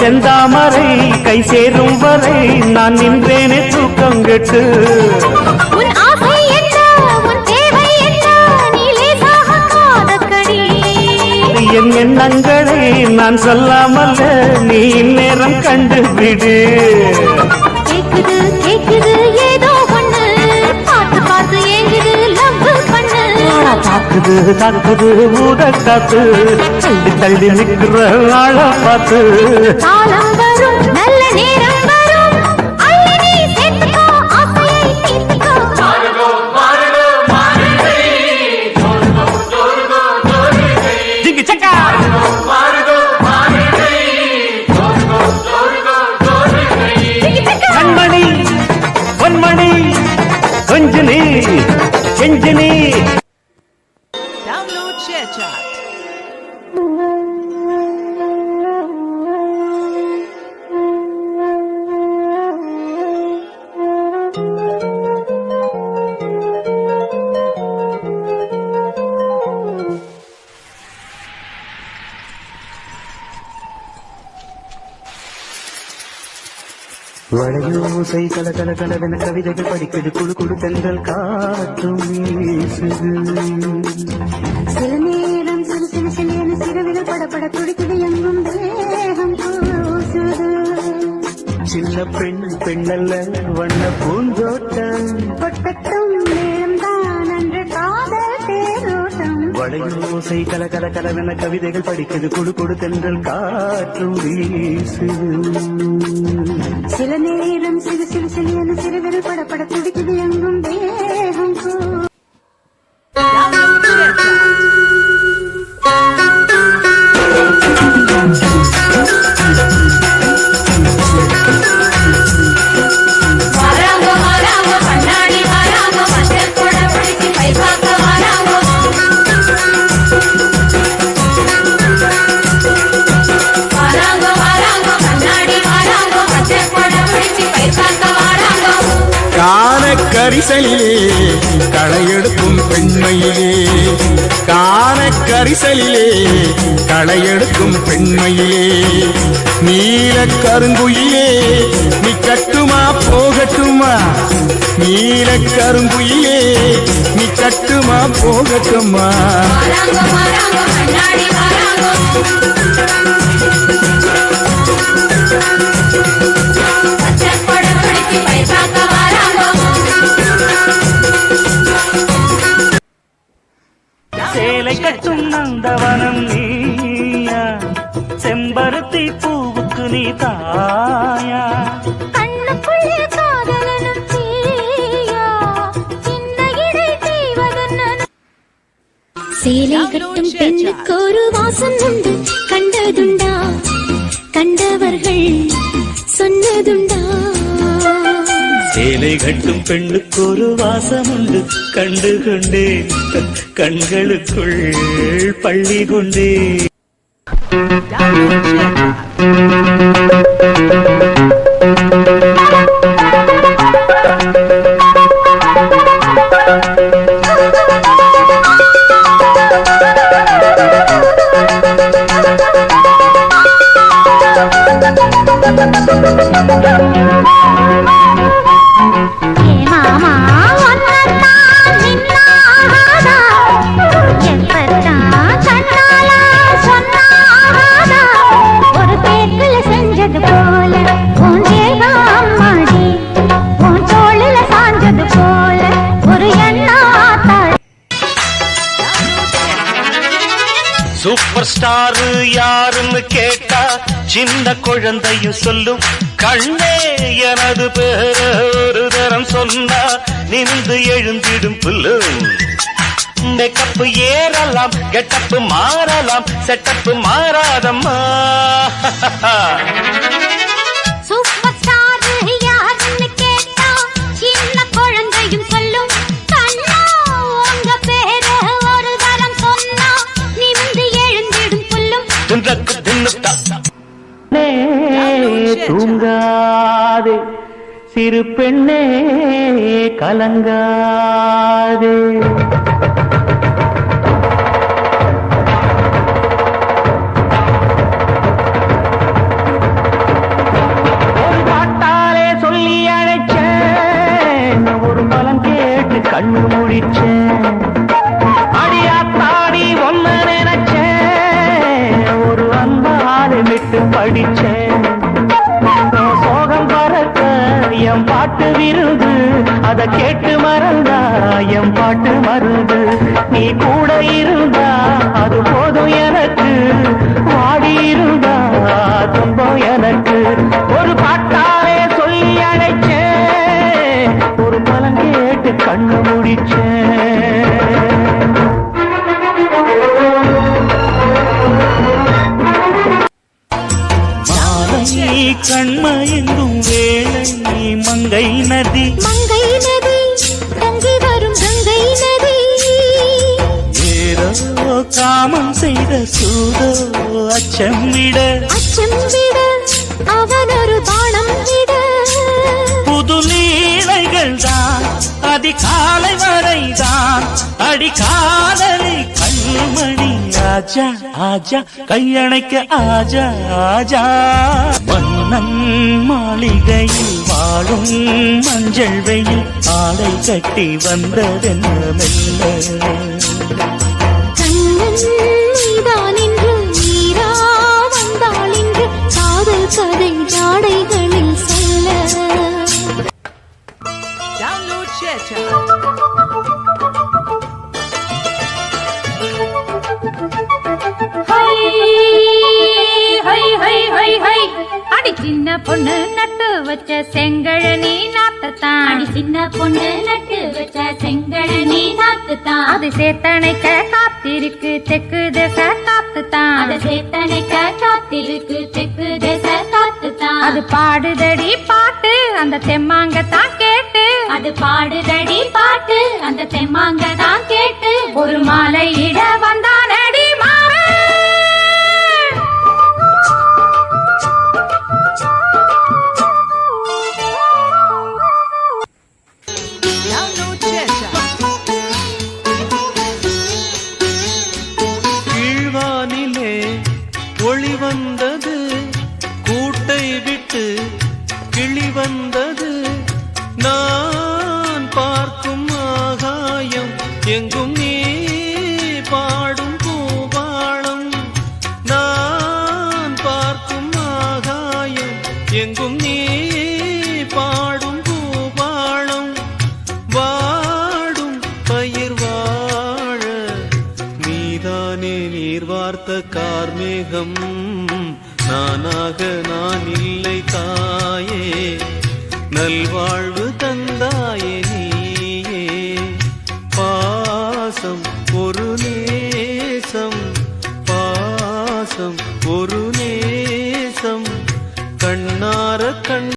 செந்தாமரை கை சேரும் வரை நான் நின்றேனே தூக்கம் கெட்டு. என் எண்ணங்களை நான் சொல்லாமல் நீ இந்நேரம் கண்டுபிடு. கேக்குது கேக்குது ஏதோ ஒண்ணு பார்த்து பார்த்து ஏங்குது லவ் பண்ணு. தாக்குது தாக்குது ஊத காத்து தள்ளி தள்ளி நிற்கிற ஆள பார்த்து. காலம் வரும் நல்ல நேரம் வரும் அள்ளி நீ சேர்த்துக்கோ ஆசையை தீர்த்துக்கோ. ஜிங்கி சக்கா கண்மணி பொன்மணி கொஞ்சனி செஞ்சனி. Download ShareChat. வளையோசை கல கல கலவென கவிதைகள் படிக்குது குழு குழு தென்றல் காற்றும் வீசுது. சில நேரம் சிறு சிறு சிறிய சிறுவிரல் படப்பட துடிக்குது எங்கும் தேகம் கூசுது. சின்ன பெண் பெண்ணல்ல வண்ண பூந்தோட்டம் கொட்டட்டும் நேரம் தான் அன்று காதல் தேரோட்டம். வளையோசை கல கல கலவென கவிதைகள் படிக்குது குழு குழு தென்றல் காற்றும் வீசுது. சில நேரம் சிறு சிறு சிறிய சிறுவிரல் படப்பட துடிக்குது எங்கும் தேகம் கூசுது. Download கரிசலிலே களையெடுக்கும் பெண்மையிலே காண கரிசலிலே களையெடுக்கும் பெண்மையிலே நீல கருங்குயிலே நீ கட்டுமா போகட்டுமா நீல கருங்குயிலே நீ கட்டுமா போகட்டுமா. சேலை கட்டும் நந்தவனம் நீயா செம்பருத்தி பூவுக்கு நீ தாயா. கண்ணுக்குள்ளே காதலனும் தீயா சின்ன இடை தீவதென்ன. சேலை கட்டும் பெண்ணுக்கு ஒரு வாசம் உண்டு கண்டதுண்டா கண்டவர்கள் சொன்னதுண்டா. சேலை கட்டும் பெண்ணுக்கு ஒரு வாசம் உண்டு கண்டு கொண்டே கண்களுக்குள் பள்ளி கொண்டே. Download ShareChat. சூப்பர் ஸ்டார் யாருன்னு கேட்டா சின்ன குழந்தையும் சொல்லும் கண்ணே எனது பேர ஒரு தரம் சொன்னா நிமிந்து எழுந்திடும் புல்லும். மேக்கப் ஏறலாம் கெட்டப்பு மாறலாம் செட்டப்பு மாறாதம்மா. சூப்பர் ஸ்டார் யாருன்னு கேட்டா சின்ன குழந்தையும் சொல்லும் கண்ணா உங்க பேர ஒரு தரம் சொன்னா நிமிந்து எழுந்திடும் புல்லும். தூங்காதே சிறு பெண்ணே கலங்காதே. படிச்சேன். சோகம் பறக்க என் பாட்டு விருது, அத கேட்டு மறந்தா என் பாட்டு மருந்து. நீ கூட இருந்தா அது போதும் எனக்கு, வாடி இருந்தா துன்பம் எனக்கு. ஒரு பாட்டாலே சொல்லி அழைச்சேன், ஒரு பலம் கேட்டு கண்ணு முடிச்சேன். கண்மயங்கும் வேளை மங்கை நதி, மங்கை நதி தங்கி வரும் கங்கை நதி. ஏதோ காமம் செய்த சூதோ அச்சம் விட, அச்சம் விட அவன் ஒரு பானம் விட. புது லீலைகள் தான் அதிகாலை வரைதான், அடிக்காதலை கண்மணி ஆஜா ஆஜா கையணைக்க ஆஜா ஆஜா. மன்னன் மாளிகையில் வாழும் மஞ்சள் வெயில் ஆடை கட்டி வந்ததென்ன மெல்ல. கண்ணன் நீதான் என்று நீரா வந்தாள் என்று காதல் கதை ஜாடைகளில் சொல்ல. Download Share. அடி சின்ன பொண்ணு நட்டு வச்ச செங்கழனி நாத்துத்தான். அடி சின்ன பொண்ணு நட்டு வச்ச செங்கழனி நாத்துத்தான். அது சேத்தனைக்க காத்திருக்கு தெற்கு திசை காத்துத்தான். அது சேத்தனைக்க காத்திருக்கு தெற்கு திசை காத்துத்தான். அது பாடுதடி பாட்டு அந்த தெம்மாங்கத்தான் கேட்டு. அது பாடுதடி பாட்டு அந்த தெம்மாங்கதான் கேட்டு. ஒரு மாலை இட வந்தானடி மாவே. Download Share. கீழ்வானிலே ஒளி வந்தது, கூட்டை விட்டு கிளி வந்தது. நான் பார்க்கும் ஆகாயம் எங்கும் நீ பாடும் பூபாளம். நான் பார்க்கும் ஆகாயம் எங்கும் நீ பாடும் பூபாளம். வாடும் பயிர் வாழ நீதானே நீர் வார்த்த கார்மேகம். நானாக நான் இல்லை தாயே, நல்வாழ்வு தந்தாயே நீயே. பாசம் ஒரு நேசம், பாசம் ஒரு நேசம், கண்ணார கண்